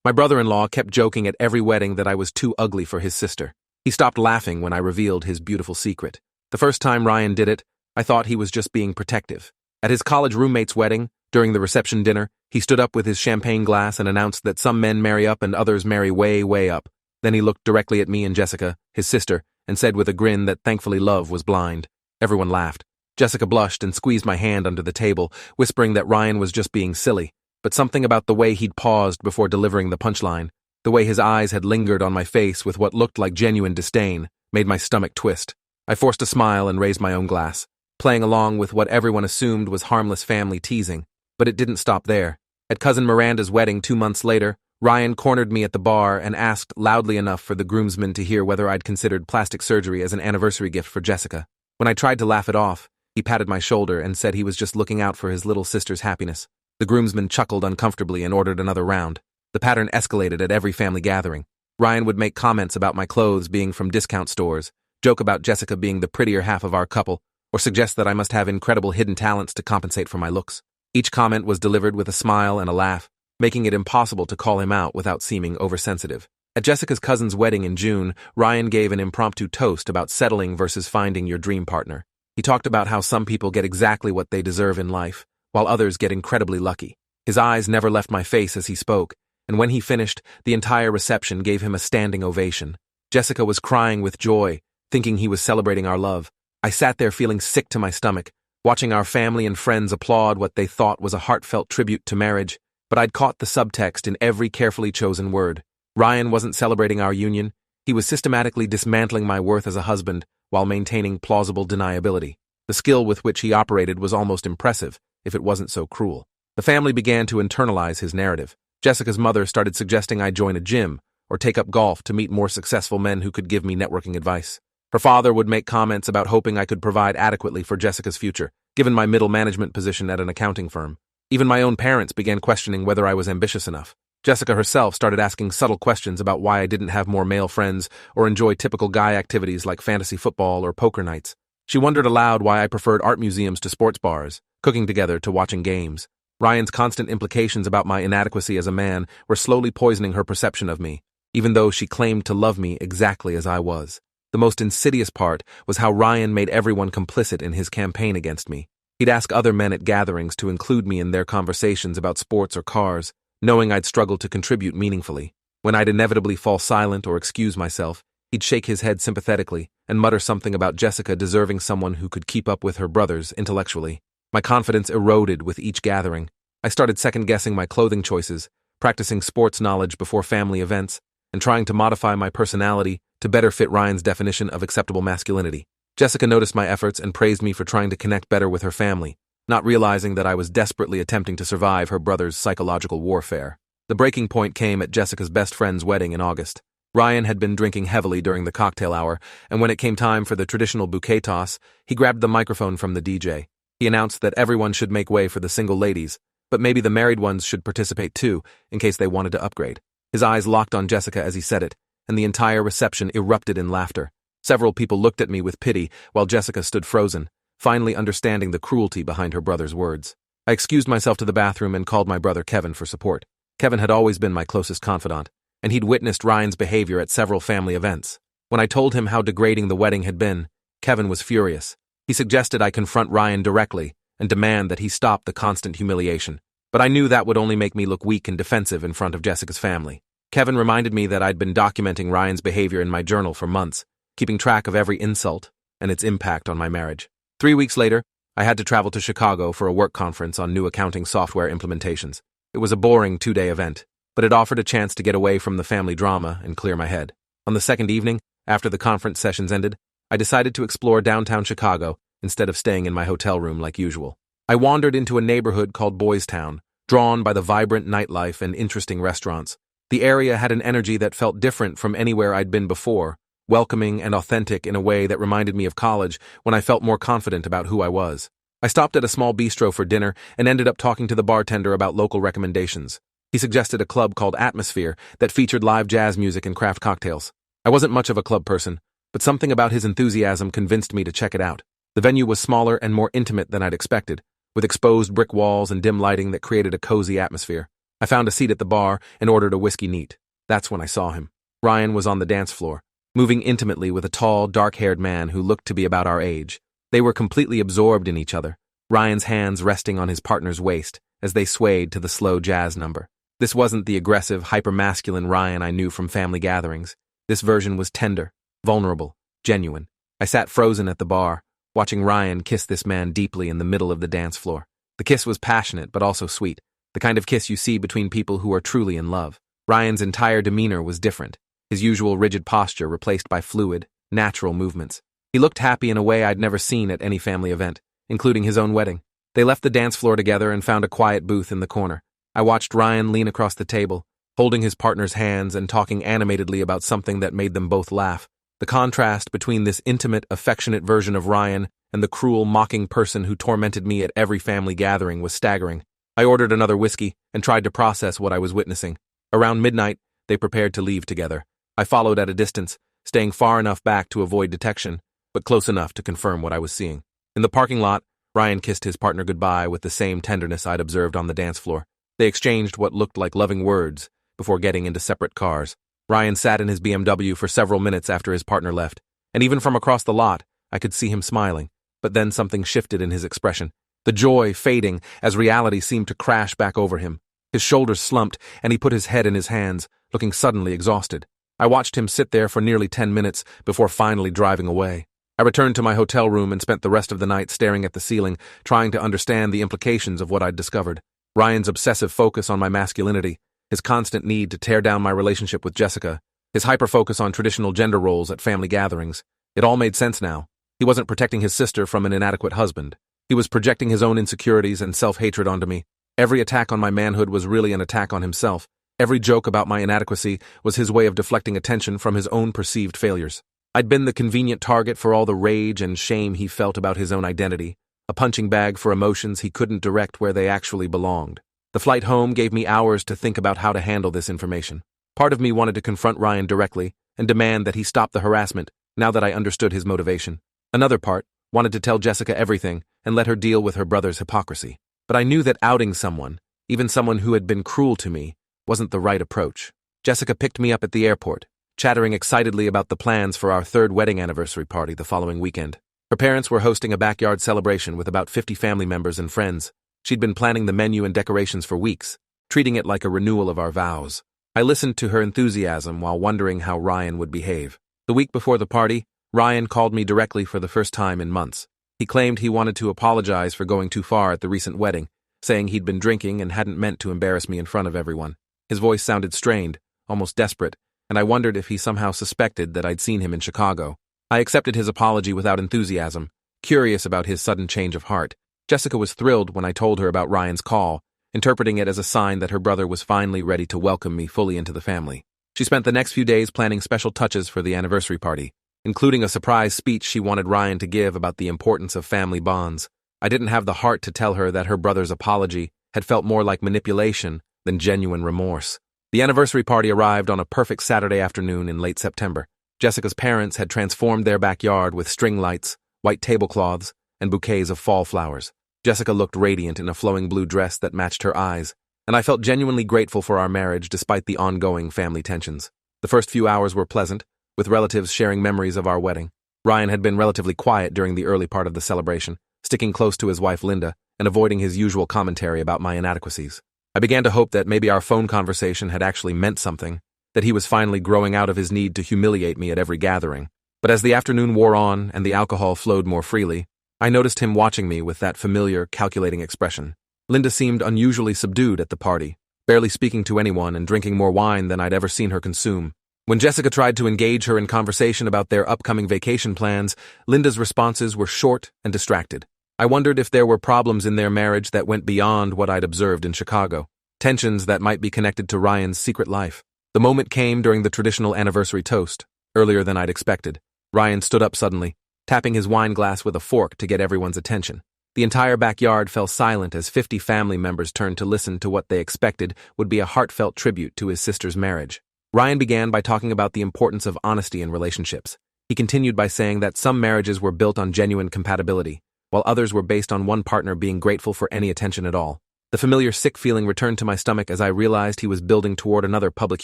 My brother-in-law kept joking at every wedding that I was too ugly for his sister. He stopped laughing when I revealed his beautiful secret. The first time Ryan did it, I thought he was just being protective. At his college roommate's wedding, during the reception dinner, he stood up with his champagne glass and announced that some men marry up and others marry way, way up. Then he looked directly at me and Jessica, his sister, and said with a grin that thankfully love was blind. Everyone laughed. Jessica blushed and squeezed my hand under the table, whispering that Ryan was just being silly. But something about the way he'd paused before delivering the punchline, the way his eyes had lingered on my face with what looked like genuine disdain, made my stomach twist. I forced a smile and raised my own glass, playing along with what everyone assumed was harmless family teasing. But it didn't stop there. At Cousin Miranda's wedding 2 months later, Ryan cornered me at the bar and asked loudly enough for the groomsmen to hear whether I'd considered plastic surgery as an anniversary gift for Jessica. When I tried to laugh it off, he patted my shoulder and said he was just looking out for his little sister's happiness. The groomsmen chuckled uncomfortably and ordered another round. The pattern escalated at every family gathering. Ryan would make comments about my clothes being from discount stores, joke about Jessica being the prettier half of our couple, or suggest that I must have incredible hidden talents to compensate for my looks. Each comment was delivered with a smile and a laugh, making it impossible to call him out without seeming oversensitive. At Jessica's cousin's wedding in June, Ryan gave an impromptu toast about settling versus finding your dream partner. He talked about how some people get exactly what they deserve in life, while others get incredibly lucky. His eyes never left my face as he spoke, and when he finished, the entire reception gave him a standing ovation. Jessica was crying with joy, thinking he was celebrating our love. I sat there feeling sick to my stomach, watching our family and friends applaud what they thought was a heartfelt tribute to marriage, but I'd caught the subtext in every carefully chosen word. Ryan wasn't celebrating our union. He was systematically dismantling my worth as a husband while maintaining plausible deniability. The skill with which he operated was almost impressive, if it wasn't so cruel. The family began to internalize his narrative. Jessica's mother started suggesting I join a gym or take up golf to meet more successful men who could give me networking advice. Her father would make comments about hoping I could provide adequately for Jessica's future, given my middle management position at an accounting firm. Even my own parents began questioning whether I was ambitious enough. Jessica herself started asking subtle questions about why I didn't have more male friends or enjoy typical guy activities like fantasy football or poker nights. She wondered aloud why I preferred art museums to sports bars, cooking together to watching games. Ryan's constant implications about my inadequacy as a man were slowly poisoning her perception of me, even though she claimed to love me exactly as I was. The most insidious part was how Ryan made everyone complicit in his campaign against me. He'd ask other men at gatherings to include me in their conversations about sports or cars, knowing I'd struggle to contribute meaningfully. When I'd inevitably fall silent or excuse myself, he'd shake his head sympathetically and mutter something about Jessica deserving someone who could keep up with her brothers intellectually. My confidence eroded with each gathering. I started second-guessing my clothing choices, practicing sports knowledge before family events, and trying to modify my personality to better fit Ryan's definition of acceptable masculinity. Jessica noticed my efforts and praised me for trying to connect better with her family, not realizing that I was desperately attempting to survive her brother's psychological warfare. The breaking point came at Jessica's best friend's wedding in August. Ryan had been drinking heavily during the cocktail hour, and when it came time for the traditional bouquet toss, he grabbed the microphone from the DJ. He announced that everyone should make way for the single ladies, but maybe the married ones should participate too, in case they wanted to upgrade. His eyes locked on Jessica as he said it, and the entire reception erupted in laughter. Several people looked at me with pity, while Jessica stood frozen, finally understanding the cruelty behind her brother's words. I excused myself to the bathroom and called my brother Kevin for support. Kevin had always been my closest confidant, and he'd witnessed Ryan's behavior at several family events. When I told him how degrading the wedding had been, Kevin was furious. He suggested I confront Ryan directly and demand that he stop the constant humiliation. But I knew that would only make me look weak and defensive in front of Jessica's family. Kevin reminded me that I'd been documenting Ryan's behavior in my journal for months, keeping track of every insult and its impact on my marriage. 3 weeks later, I had to travel to Chicago for a work conference on new accounting software implementations. It was a boring 2-day event, but it offered a chance to get away from the family drama and clear my head. On the second evening, after the conference sessions ended, I decided to explore downtown Chicago instead of staying in my hotel room like usual. I wandered into a neighborhood called Boys Town, drawn by the vibrant nightlife and interesting restaurants. The area had an energy that felt different from anywhere I'd been before, welcoming and authentic in a way that reminded me of college when I felt more confident about who I was. I stopped at a small bistro for dinner and ended up talking to the bartender about local recommendations. He suggested a club called Atmosphere that featured live jazz music and craft cocktails. I wasn't much of a club person, but something about his enthusiasm convinced me to check it out. The venue was smaller and more intimate than I'd expected, with exposed brick walls and dim lighting that created a cozy atmosphere. I found a seat at the bar and ordered a whiskey neat. That's when I saw him. Ryan was on the dance floor, moving intimately with a tall, dark-haired man who looked to be about our age. They were completely absorbed in each other, Ryan's hands resting on his partner's waist as they swayed to the slow jazz number. This wasn't the aggressive, hyper-masculine Ryan I knew from family gatherings. This version was tender, vulnerable, genuine. I sat frozen at the bar, watching Ryan kiss this man deeply in the middle of the dance floor. The kiss was passionate but also sweet, the kind of kiss you see between people who are truly in love. Ryan's entire demeanor was different, his usual rigid posture replaced by fluid, natural movements. He looked happy in a way I'd never seen at any family event, including his own wedding. They left the dance floor together and found a quiet booth in the corner. I watched Ryan lean across the table, holding his partner's hands and talking animatedly about something that made them both laugh. The contrast between this intimate, affectionate version of Ryan and the cruel, mocking person who tormented me at every family gathering was staggering. I ordered another whiskey and tried to process what I was witnessing. Around midnight, they prepared to leave together. I followed at a distance, staying far enough back to avoid detection, but close enough to confirm what I was seeing. In the parking lot, Ryan kissed his partner goodbye with the same tenderness I'd observed on the dance floor. They exchanged what looked like loving words before getting into separate cars. Ryan sat in his BMW for several minutes after his partner left, and even from across the lot, I could see him smiling. But then something shifted in his expression, the joy fading as reality seemed to crash back over him. His shoulders slumped, and he put his head in his hands, looking suddenly exhausted. I watched him sit there for nearly 10 minutes before finally driving away. I returned to my hotel room and spent the rest of the night staring at the ceiling, trying to understand the implications of what I'd discovered. Ryan's obsessive focus on my masculinity, his constant need to tear down my relationship with Jessica, his hyper-focus on traditional gender roles at family gatherings. It all made sense now. He wasn't protecting his sister from an inadequate husband. He was projecting his own insecurities and self-hatred onto me. Every attack on my manhood was really an attack on himself. Every joke about my inadequacy was his way of deflecting attention from his own perceived failures. I'd been the convenient target for all the rage and shame he felt about his own identity, a punching bag for emotions he couldn't direct where they actually belonged. The flight home gave me hours to think about how to handle this information. Part of me wanted to confront Ryan directly and demand that he stop the harassment, now that I understood his motivation. Another part wanted to tell Jessica everything and let her deal with her brother's hypocrisy. But I knew that outing someone, even someone who had been cruel to me, wasn't the right approach. Jessica picked me up at the airport, chattering excitedly about the plans for our third wedding anniversary party the following weekend. Her parents were hosting a backyard celebration with about 50 family members and friends. She'd been planning the menu and decorations for weeks, treating it like a renewal of our vows. I listened to her enthusiasm while wondering how Ryan would behave. The week before the party, Ryan called me directly for the first time in months. He claimed he wanted to apologize for going too far at the recent wedding, saying he'd been drinking and hadn't meant to embarrass me in front of everyone. His voice sounded strained, almost desperate, and I wondered if he somehow suspected that I'd seen him in Chicago. I accepted his apology without enthusiasm, curious about his sudden change of heart. Jessica was thrilled when I told her about Ryan's call, interpreting it as a sign that her brother was finally ready to welcome me fully into the family. She spent the next few days planning special touches for the anniversary party, including a surprise speech she wanted Ryan to give about the importance of family bonds. I didn't have the heart to tell her that her brother's apology had felt more like manipulation than genuine remorse. The anniversary party arrived on a perfect Saturday afternoon in late September. Jessica's parents had transformed their backyard with string lights, white tablecloths, and bouquets of fall flowers. Jessica looked radiant in a flowing blue dress that matched her eyes, and I felt genuinely grateful for our marriage despite the ongoing family tensions. The first few hours were pleasant, with relatives sharing memories of our wedding. Ryan had been relatively quiet during the early part of the celebration, sticking close to his wife Linda and avoiding his usual commentary about my inadequacies. I began to hope that maybe our phone conversation had actually meant something, that he was finally growing out of his need to humiliate me at every gathering. But as the afternoon wore on and the alcohol flowed more freely, I noticed him watching me with that familiar, calculating expression. Linda seemed unusually subdued at the party, barely speaking to anyone and drinking more wine than I'd ever seen her consume. When Jessica tried to engage her in conversation about their upcoming vacation plans, Linda's responses were short and distracted. I wondered if there were problems in their marriage that went beyond what I'd observed in Chicago, tensions that might be connected to Ryan's secret life. The moment came during the traditional anniversary toast, earlier than I'd expected. Ryan stood up suddenly, tapping his wine glass with a fork to get everyone's attention. The entire backyard fell silent as 50 family members turned to listen to what they expected would be a heartfelt tribute to his sister's marriage. Ryan began by talking about the importance of honesty in relationships. He continued by saying that some marriages were built on genuine compatibility, while others were based on one partner being grateful for any attention at all. The familiar sick feeling returned to my stomach as I realized he was building toward another public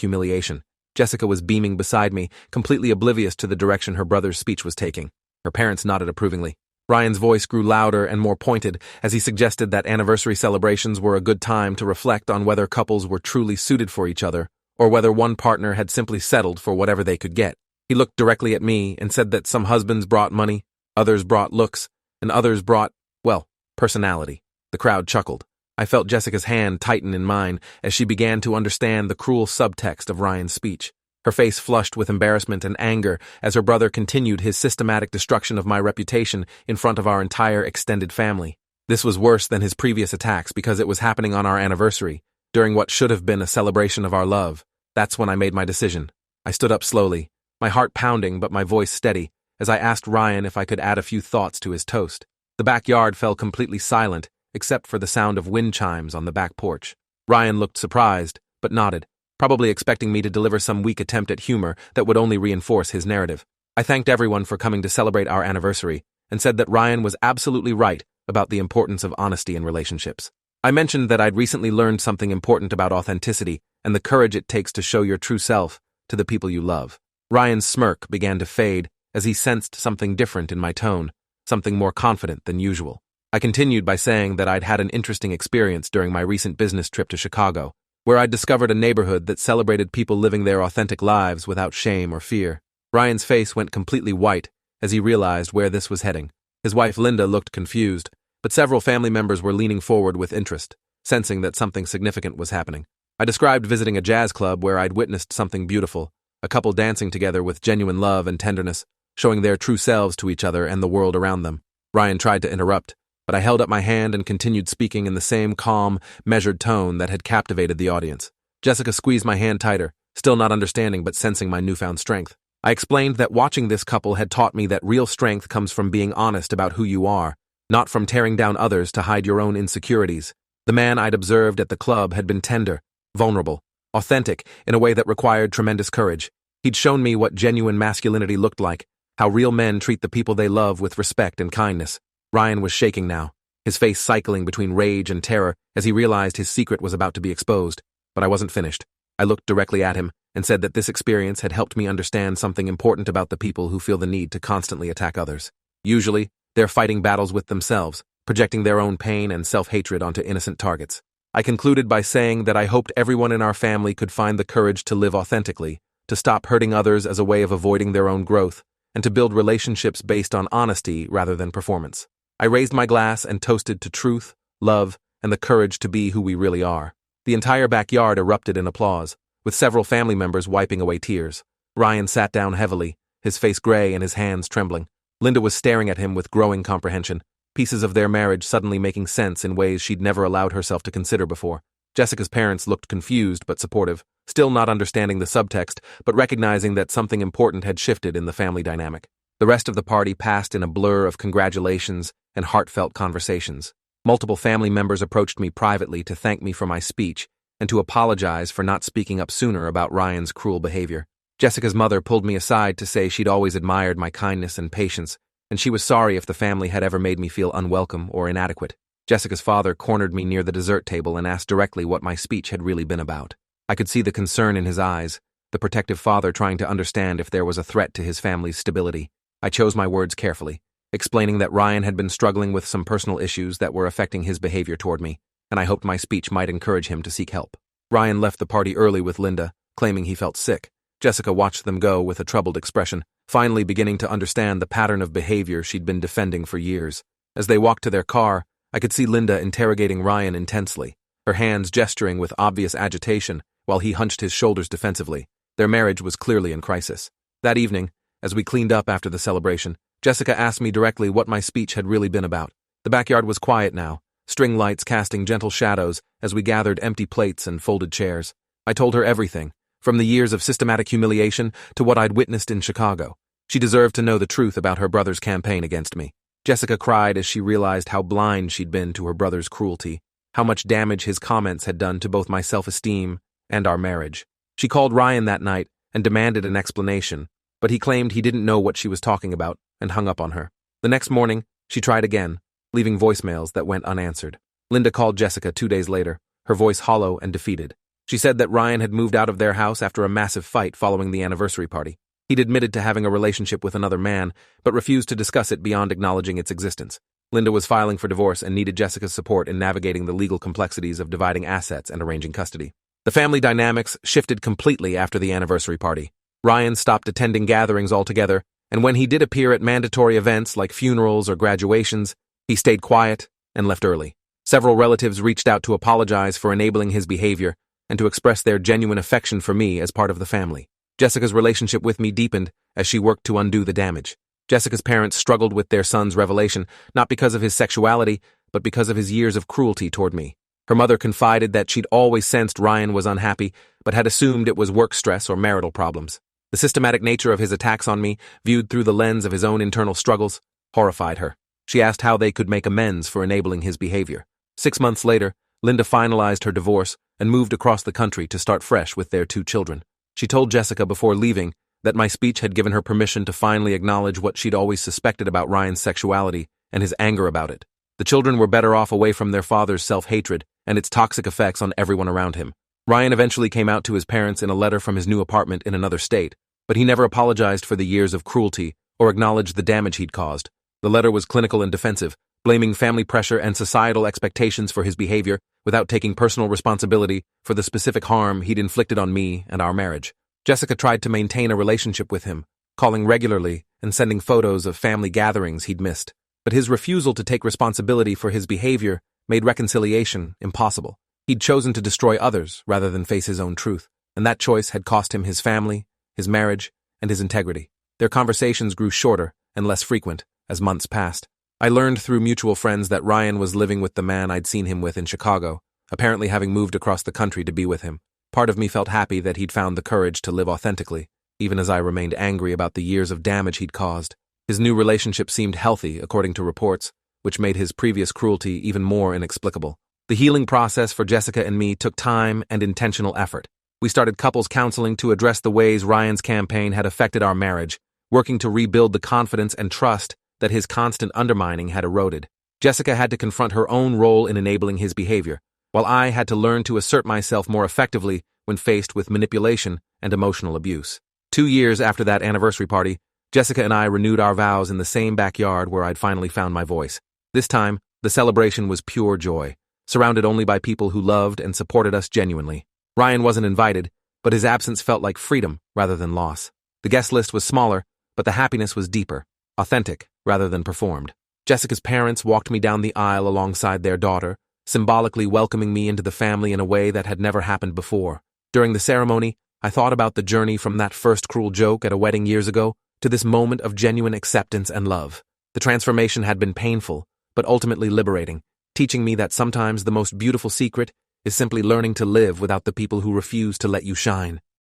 humiliation. Jessica was beaming beside me, completely oblivious to the direction her brother's speech was taking. Her parents nodded approvingly. Ryan's voice grew louder and more pointed as he suggested that anniversary celebrations were a good time to reflect on whether couples were truly suited for each other, or whether one partner had simply settled for whatever they could get. He looked directly at me and said that some husbands brought money, others brought looks, and others brought, well, personality. The crowd chuckled. I felt Jessica's hand tighten in mine as she began to understand the cruel subtext of Ryan's speech. Her face flushed with embarrassment and anger as her brother continued his systematic destruction of my reputation in front of our entire extended family. This was worse than his previous attacks because it was happening on our anniversary, during what should have been a celebration of our love. That's when I made my decision. I stood up slowly, my heart pounding but my voice steady, as I asked Ryan if I could add a few thoughts to his toast. The backyard fell completely silent, except for the sound of wind chimes on the back porch. Ryan looked surprised, but nodded, probably expecting me to deliver some weak attempt at humor that would only reinforce his narrative. I thanked everyone for coming to celebrate our anniversary, and said that Ryan was absolutely right about the importance of honesty in relationships. I mentioned that I'd recently learned something important about authenticity and the courage it takes to show your true self to the people you love. Ryan's smirk began to fade as he sensed something different in my tone, something more confident than usual. I continued by saying that I'd had an interesting experience during my recent business trip to Chicago, where I'd discovered a neighborhood that celebrated people living their authentic lives without shame or fear. Ryan's face went completely white as he realized where this was heading. His wife Linda looked confused, but several family members were leaning forward with interest, sensing that something significant was happening. I described visiting a jazz club where I'd witnessed something beautiful, a couple dancing together with genuine love and tenderness, showing their true selves to each other and the world around them. Ryan tried to interrupt, but I held up my hand and continued speaking in the same calm, measured tone that had captivated the audience. Jessica squeezed my hand tighter, still not understanding but sensing my newfound strength. I explained that watching this couple had taught me that real strength comes from being honest about who you are, not from tearing down others to hide your own insecurities. The man I'd observed at the club had been tender, vulnerable, authentic in a way that required tremendous courage. He'd shown me what genuine masculinity looked like, how real men treat the people they love with respect and kindness. Ryan was shaking now, his face cycling between rage and terror as he realized his secret was about to be exposed. But I wasn't finished. I looked directly at him and said that this experience had helped me understand something important about the people who feel the need to constantly attack others. Usually, they're fighting battles with themselves, projecting their own pain and self-hatred onto innocent targets. I concluded by saying that I hoped everyone in our family could find the courage to live authentically, to stop hurting others as a way of avoiding their own growth, and to build relationships based on honesty rather than performance. I raised my glass and toasted to truth, love, and the courage to be who we really are. The entire backyard erupted in applause, with several family members wiping away tears. Ryan sat down heavily, his face gray and his hands trembling. Linda was staring at him with growing comprehension, pieces of their marriage suddenly making sense in ways she'd never allowed herself to consider before. Jessica's parents looked confused but supportive, still not understanding the subtext, but recognizing that something important had shifted in the family dynamic. The rest of the party passed in a blur of congratulations and heartfelt conversations. Multiple family members approached me privately to thank me for my speech and to apologize for not speaking up sooner about Ryan's cruel behavior. Jessica's mother pulled me aside to say she'd always admired my kindness and patience, and she was sorry if the family had ever made me feel unwelcome or inadequate. Jessica's father cornered me near the dessert table and asked directly what my speech had really been about. I could see the concern in his eyes, the protective father trying to understand if there was a threat to his family's stability. I chose my words carefully, explaining that Ryan had been struggling with some personal issues that were affecting his behavior toward me, and I hoped my speech might encourage him to seek help. Ryan left the party early with Linda, claiming he felt sick. Jessica watched them go with a troubled expression, finally beginning to understand the pattern of behavior she'd been defending for years. As they walked to their car, I could see Linda interrogating Ryan intensely, her hands gesturing with obvious agitation while he hunched his shoulders defensively. Their marriage was clearly in crisis. That evening, as we cleaned up after the celebration, Jessica asked me directly what my speech had really been about. The backyard was quiet now, string lights casting gentle shadows as we gathered empty plates and folded chairs. I told her everything, from the years of systematic humiliation to what I'd witnessed in Chicago. She deserved to know the truth about her brother's campaign against me. Jessica cried as she realized how blind she'd been to her brother's cruelty, how much damage his comments had done to both my self-esteem and our marriage. She called Ryan that night and demanded an explanation, but he claimed he didn't know what she was talking about and hung up on her. The next morning, she tried again, leaving voicemails that went unanswered. Linda called Jessica 2 days later, her voice hollow and defeated. She said that Ryan had moved out of their house after a massive fight following the anniversary party. He'd admitted to having a relationship with another man, but refused to discuss it beyond acknowledging its existence. Linda was filing for divorce and needed Jessica's support in navigating the legal complexities of dividing assets and arranging custody. The family dynamics shifted completely after the anniversary party. Ryan stopped attending gatherings altogether, and when he did appear at mandatory events like funerals or graduations, he stayed quiet and left early. Several relatives reached out to apologize for enabling his behavior and to express their genuine affection for me as part of the family. Jessica's relationship with me deepened as she worked to undo the damage. Jessica's parents struggled with their son's revelation, not because of his sexuality, but because of his years of cruelty toward me. Her mother confided that she'd always sensed Ryan was unhappy, but had assumed it was work stress or marital problems. The systematic nature of his attacks on me, viewed through the lens of his own internal struggles, horrified her. She asked how they could make amends for enabling his behavior. 6 months later, Linda finalized her divorce and moved across the country to start fresh with their 2 children. She told Jessica before leaving that my speech had given her permission to finally acknowledge what she'd always suspected about Ryan's sexuality and his anger about it. The children were better off away from their father's self-hatred and its toxic effects on everyone around him. Ryan eventually came out to his parents in a letter from his new apartment in another state, but he never apologized for the years of cruelty or acknowledged the damage he'd caused. The letter was clinical and defensive, blaming family pressure and societal expectations for his behavior without taking personal responsibility for the specific harm he'd inflicted on me and our marriage. Jessica tried to maintain a relationship with him, calling regularly and sending photos of family gatherings he'd missed. But his refusal to take responsibility for his behavior made reconciliation impossible. He'd chosen to destroy others rather than face his own truth, and that choice had cost him his family, his marriage, and his integrity. Their conversations grew shorter and less frequent as months passed. I learned through mutual friends that Ryan was living with the man I'd seen him with in Chicago, apparently having moved across the country to be with him. Part of me felt happy that he'd found the courage to live authentically, even as I remained angry about the years of damage he'd caused. His new relationship seemed healthy, according to reports, which made his previous cruelty even more inexplicable. The healing process for Jessica and me took time and intentional effort. We started couples counseling to address the ways Ryan's campaign had affected our marriage, working to rebuild the confidence and trust that his constant undermining had eroded. Jessica had to confront her own role in enabling his behavior, while I had to learn to assert myself more effectively when faced with manipulation and emotional abuse. 2 years after that anniversary party, Jessica and I renewed our vows in the same backyard where I'd finally found my voice. This time, the celebration was pure joy, surrounded only by people who loved and supported us genuinely. Ryan wasn't invited, but his absence felt like freedom rather than loss. The guest list was smaller, but the happiness was deeper, authentic rather than performed. Jessica's parents walked me down the aisle alongside their daughter, symbolically welcoming me into the family in a way that had never happened before. During the ceremony, I thought about the journey from that first cruel joke at a wedding years ago to this moment of genuine acceptance and love. The transformation had been painful, but ultimately liberating, teaching me that sometimes the most beautiful secret is simply learning to live without the people who refuse to let you shine.